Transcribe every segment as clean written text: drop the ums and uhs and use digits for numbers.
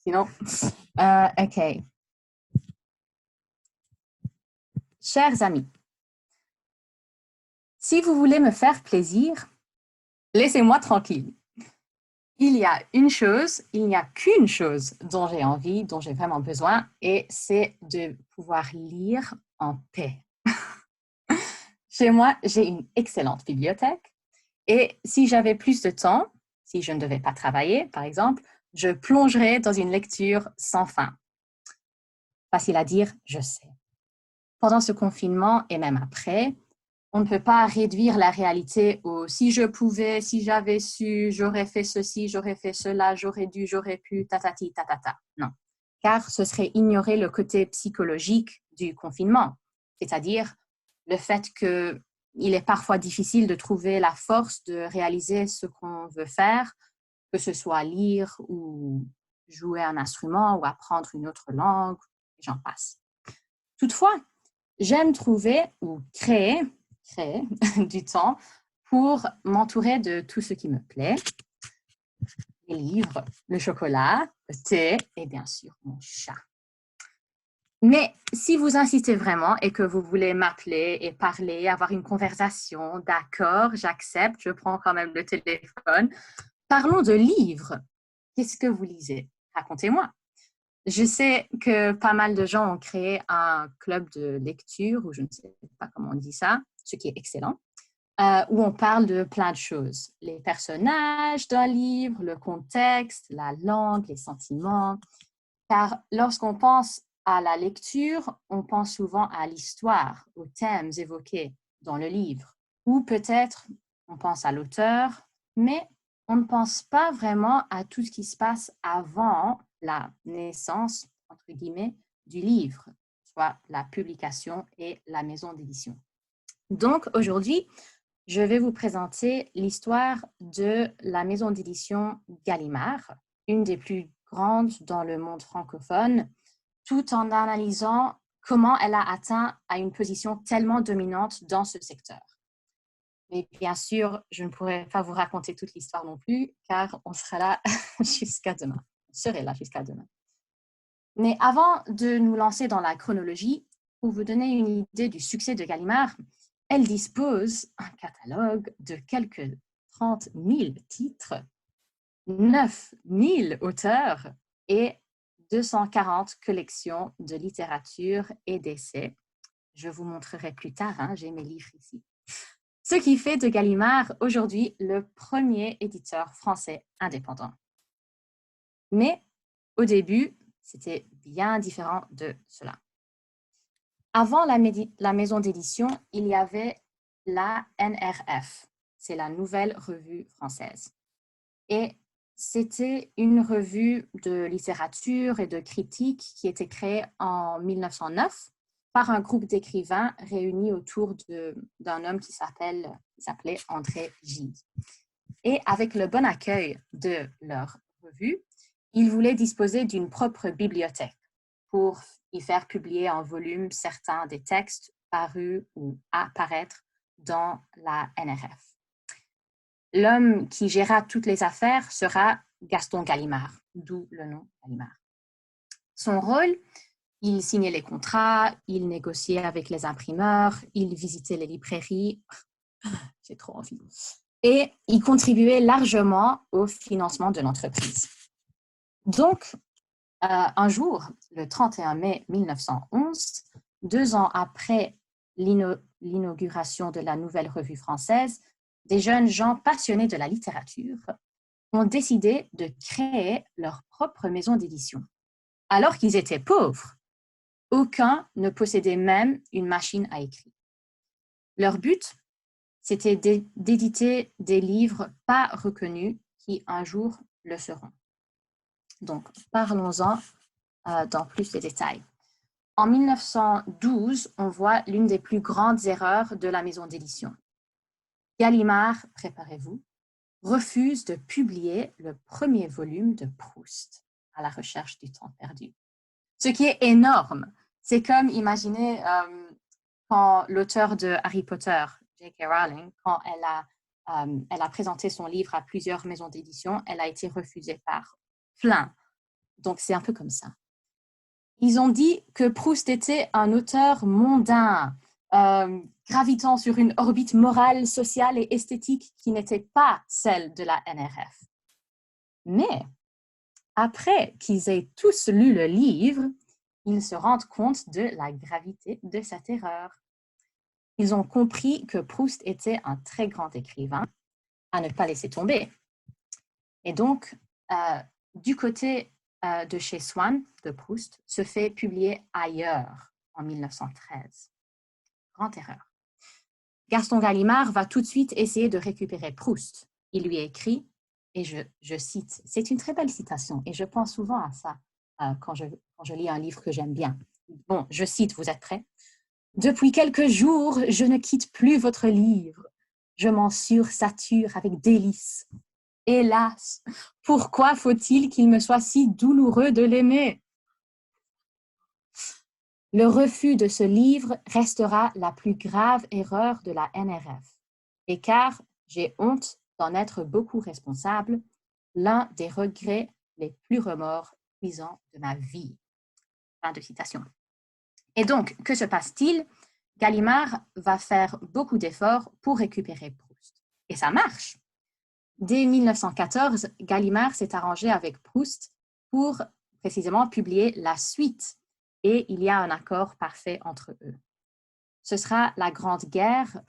Sinon, OK. Chers amis, si vous voulez me faire plaisir, laissez-moi tranquille. Il n'y a qu'une chose dont j'ai envie, dont j'ai vraiment besoin, et c'est de pouvoir lire en paix. Chez moi, j'ai une excellente bibliothèque, et si j'avais plus de temps, si je ne devais pas travailler, par exemple, je plongerais dans une lecture sans fin. Facile à dire, je sais. Pendant ce confinement et même après, on ne peut pas réduire la réalité au « si je pouvais, si j'avais su, j'aurais fait ceci, j'aurais fait cela, j'aurais dû, j'aurais pu, tatati, tatata ». Non, car ce serait ignorer le côté psychologique du confinement, c'est-à-dire le fait qu'il est parfois difficile de trouver la force de réaliser ce qu'on veut faire, que ce soit lire ou jouer un instrument ou apprendre une autre langue, j'en passe. Toutefois, j'aime trouver ou créer du temps pour m'entourer de tout ce qui me plaît, les livres, le chocolat, le thé et bien sûr mon chat. Mais si vous insistez vraiment et que vous voulez m'appeler et parler, avoir une conversation, d'accord, j'accepte, je prends quand même le téléphone. Parlons de livres. Qu'est-ce que vous lisez? Racontez-moi. Je sais que pas mal de gens ont créé un club de lecture, ou je ne sais pas comment on dit ça, ce qui est excellent, où on parle de plein de choses. Les personnages d'un livre, le contexte, la langue, les sentiments. Car lorsqu'on pense à la lecture, on pense souvent à l'histoire, aux thèmes évoqués dans le livre. Ou peut-être on pense à l'auteur, mais on ne pense pas vraiment à tout ce qui se passe avant la naissance, entre guillemets, du livre, soit la publication et la maison d'édition. Donc aujourd'hui, je vais vous présenter l'histoire de la maison d'édition Gallimard, une des plus grandes dans le monde francophone, tout en analysant comment elle a atteint à une position tellement dominante dans ce secteur. Mais bien sûr, je ne pourrais pas vous raconter toute l'histoire non plus, car on sera là jusqu'à demain. On serait là jusqu'à demain. Mais avant de nous lancer dans la chronologie, pour vous donner une idée du succès de Gallimard, elle dispose d'un catalogue de quelques 30 000 titres, 9 000 auteurs et 240 collections de littérature et d'essais. Je vous montrerai plus tard, j'ai mes livres ici. Ce qui fait de Gallimard aujourd'hui le premier éditeur français indépendant. Mais au début, c'était bien différent de cela. Avant la maison d'édition, il y avait la NRF, c'est la Nouvelle Revue Française. Et c'était une revue de littérature et de critique qui était créée en 1909 par un groupe d'écrivains réunis autour d'un homme qui s'appelait André Gide. Et avec le bon accueil de leur revue, ils voulaient disposer d'une propre bibliothèque pour y faire publier en volume certains des textes parus ou apparaître dans la NRF. L'homme qui gérera toutes les affaires sera Gaston Gallimard, d'où le nom Gallimard. Son rôle, il signait les contrats, il négociait avec les imprimeurs, il visitait les librairies, j'ai trop envie, et il contribuait largement au financement de l'entreprise. Donc, un jour, le 31 mai 1911, 2 ans après l'inauguration de la Nouvelle Revue Française, des jeunes gens passionnés de la littérature ont décidé de créer leur propre maison d'édition. Alors qu'ils étaient pauvres, aucun ne possédait même une machine à écrire. Leur but, c'était d'éditer des livres pas reconnus qui un jour le seront. Donc, parlons-en dans plus de détails. En 1912, on voit l'une des plus grandes erreurs de la maison d'édition. Gallimard, préparez-vous, refuse de publier le premier volume de Proust, à la recherche du temps perdu. Ce qui est énorme. C'est comme, imaginez, quand l'auteur de Harry Potter, J.K. Rowling, quand elle a présenté son livre à plusieurs maisons d'édition, elle a été refusée par plein Donc, c'est un peu comme ça. Ils ont dit que Proust était un auteur mondain, gravitant sur une orbite morale, sociale et esthétique qui n'était pas celle de la NRF. Mais après qu'ils aient tous lu le livre, ils se rendent compte de la gravité de cette erreur. Ils ont compris que Proust était un très grand écrivain à ne pas laisser tomber. Et donc, du côté de chez Swann, de Proust, se fait publier Ailleurs en 1913. Grande erreur. Gaston Gallimard va tout de suite essayer de récupérer Proust. Il lui écrit, et je cite, c'est une très belle citation, et je pense souvent à ça quand je lis un livre que j'aime bien. Bon, je cite, vous êtes prêts? « Depuis quelques jours, je ne quitte plus votre livre. Je m'en sursature avec délice. Hélas, pourquoi faut-il qu'il me soit si douloureux de l'aimer? Le refus de ce livre restera la plus grave erreur de la NRF. Et car j'ai honte d'en être beaucoup responsable, l'un des regrets les plus remords cuisants de ma vie. » Fin de citation. Et donc, que se passe-t-il? Gallimard va faire beaucoup d'efforts pour récupérer Proust. Et ça marche. Dès 1914, Gallimard s'est arrangé avec Proust pour précisément publier la suite. Et il y a un accord parfait entre eux. Ce sera la Grande Guerre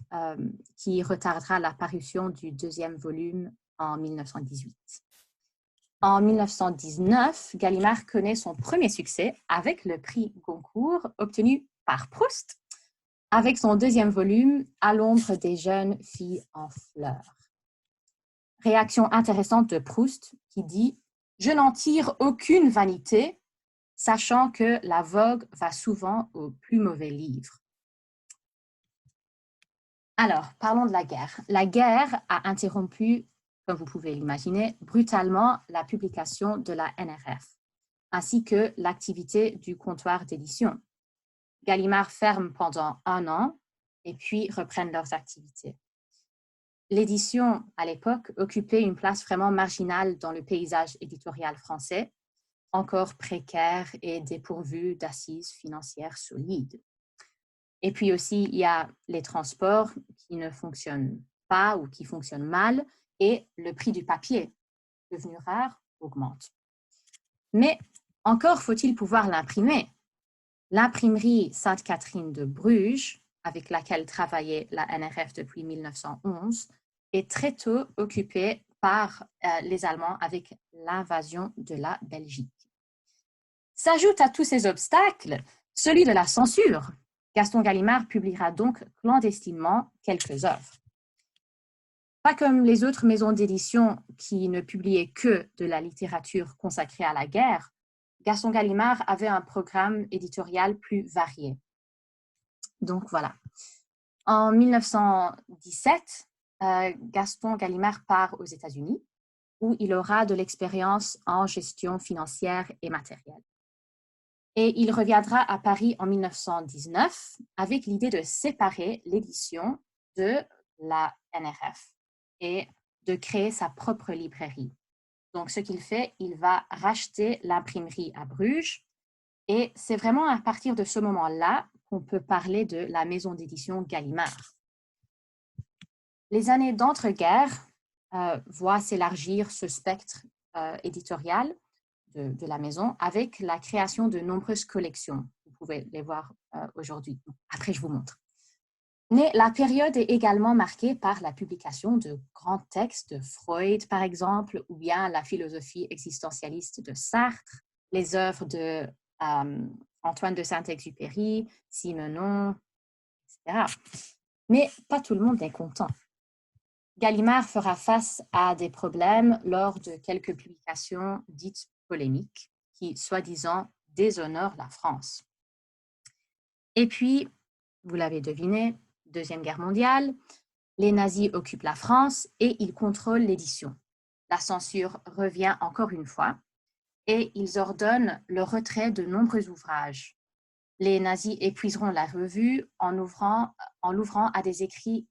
qui retardera la parution du deuxième volume en 1918. En 1919, Gallimard connaît son premier succès avec le prix Goncourt obtenu par Proust, avec son deuxième volume « À l'ombre des jeunes filles en fleurs ». Réaction intéressante de Proust qui dit « Je n'en tire aucune vanité, sachant que la vogue va souvent aux plus mauvais livres. » Alors, parlons de la guerre. La guerre a interrompu, comme vous pouvez l'imaginer, brutalement la publication de la NRF, ainsi que l'activité du comptoir d'édition. Gallimard ferme pendant 1 an et puis reprennent leurs activités. L'édition, à l'époque, occupait une place vraiment marginale dans le paysage éditorial français, encore précaire et dépourvu d'assises financières solides. Et puis aussi, il y a les transports qui ne fonctionnent pas ou qui fonctionnent mal et le prix du papier, devenu rare, augmente. Mais encore faut-il pouvoir l'imprimer. L'imprimerie Sainte-Catherine de Bruges, avec laquelle travaillait la NRF depuis 1911, est très tôt occupée par les Allemands avec l'invasion de la Belgique. S'ajoute à tous ces obstacles celui de la censure. Gaston Gallimard publiera donc clandestinement quelques œuvres. Pas comme les autres maisons d'édition qui ne publiaient que de la littérature consacrée à la guerre, Gaston Gallimard avait un programme éditorial plus varié. Donc voilà. En 1917, Gaston Gallimard part aux États-Unis, où il aura de l'expérience en gestion financière et matérielle. Et il reviendra à Paris en 1919 avec l'idée de séparer l'édition de la NRF et de créer sa propre librairie. Donc, ce qu'il fait, il va racheter l'imprimerie à Bruges et c'est vraiment à partir de ce moment-là qu'on peut parler de la maison d'édition Gallimard. Les années d'entre-guerres voient s'élargir ce spectre éditorial de la maison avec la création de nombreuses collections. Vous pouvez les voir aujourd'hui. Après, je vous montre. Mais la période est également marquée par la publication de grands textes de Freud, par exemple, ou bien la philosophie existentialiste de Sartre, les œuvres de Antoine de Saint-Exupéry, Simenon, etc. Mais pas tout le monde est content. Gallimard fera face à des problèmes lors de quelques publications dites polémiques qui, soi-disant, déshonorent la France. Et puis, vous l'avez deviné, Deuxième Guerre mondiale, les nazis occupent la France et ils contrôlent l'édition. La censure revient encore une fois et ils ordonnent le retrait de nombreux ouvrages. Les nazis épuiseront la revue en l'ouvrant à des écrits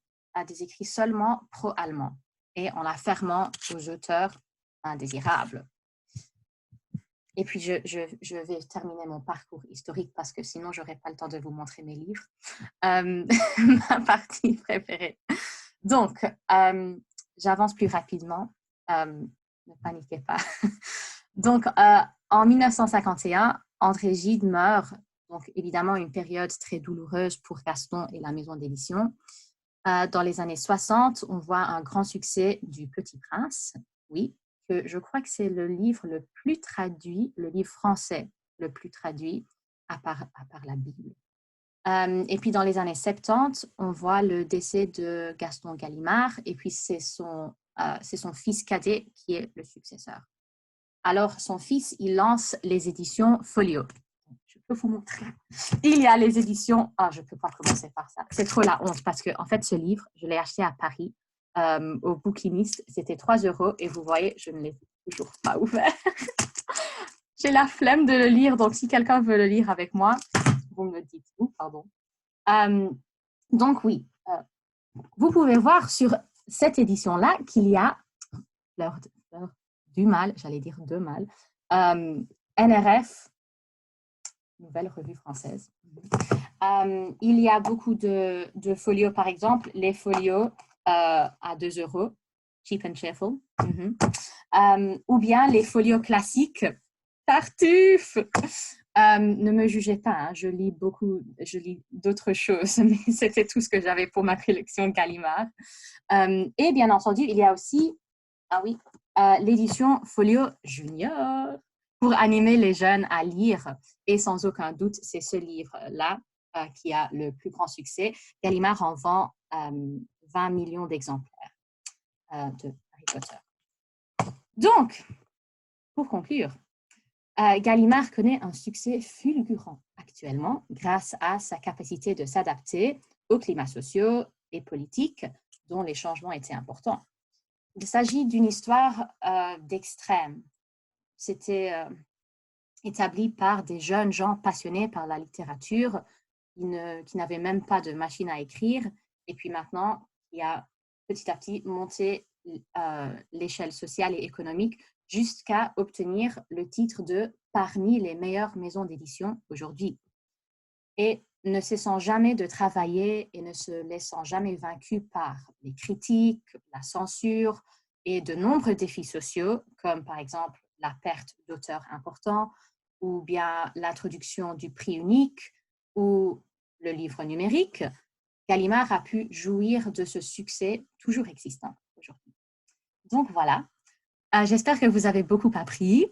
seulement pro-allemands et en la fermant aux auteurs indésirables. Et puis, je vais terminer mon parcours historique parce que sinon, je n'aurai pas le temps de vous montrer mes livres. Ma partie préférée. Donc, j'avance plus rapidement. Ne paniquez pas. Donc, en 1951, André Gide meurt. Donc, évidemment, une période très douloureuse pour Gaston et la maison d'édition. Dans les années 60, on voit un grand succès du Petit Prince. Oui, que je crois que c'est le livre le plus traduit, le livre français le plus traduit, à part la Bible. Et puis, dans les années 70, on voit le décès de Gaston Gallimard, et puis c'est son fils cadet qui est le successeur. Alors, son fils, il lance les éditions Folio. Je peux vous montrer. Il y a les éditions... je ne peux pas commencer par ça. C'est trop la honte parce que, en fait, ce livre, je l'ai acheté à Paris au bouquiniste. C'était 3 € et vous voyez, je ne l'ai toujours pas ouvert. J'ai la flemme de le lire, donc si quelqu'un veut le lire avec moi, vous me le dites. Pardon. Donc, oui, vous pouvez voir sur cette édition-là qu'il y a Fleur du mal, j'allais dire de mal, NRF, Nouvelle Revue Française. Il y a beaucoup de folios, par exemple, les folios à 2 €, cheap and cheerful. Ou bien les folios classiques, Tartuffe. Ne me jugez pas, hein, je lis d'autres choses, mais c'était tout ce que j'avais pour ma collection Gallimard. Et bien entendu, il y a aussi, l'édition Folio Junior pour animer les jeunes à lire. Et sans aucun doute, c'est ce livre-là qui a le plus grand succès. Gallimard en vend 20 millions d'exemplaires de Harry Potter. Donc, pour conclure, Gallimard connaît un succès fulgurant actuellement grâce à sa capacité de s'adapter aux climats sociaux et politiques dont les changements étaient importants. Il s'agit d'une histoire d'extrême. C'était établi par des jeunes gens passionnés par la littérature qui n'avaient même pas de machine à écrire. Et puis maintenant, il a petit à petit monté l'échelle sociale et économique jusqu'à obtenir le titre de parmi les meilleures maisons d'édition aujourd'hui. Et ne cessant jamais de travailler et ne se laissant jamais vaincu par les critiques, la censure et de nombreux défis sociaux, comme par exemple la perte d'auteurs importants ou bien l'introduction du prix unique ou le livre numérique, Gallimard a pu jouir de ce succès toujours existant aujourd'hui. Donc voilà, j'espère que vous avez beaucoup appris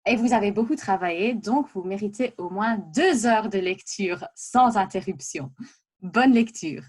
et vous avez beaucoup travaillé, donc vous méritez au moins 2 heures de lecture sans interruption. Bonne lecture!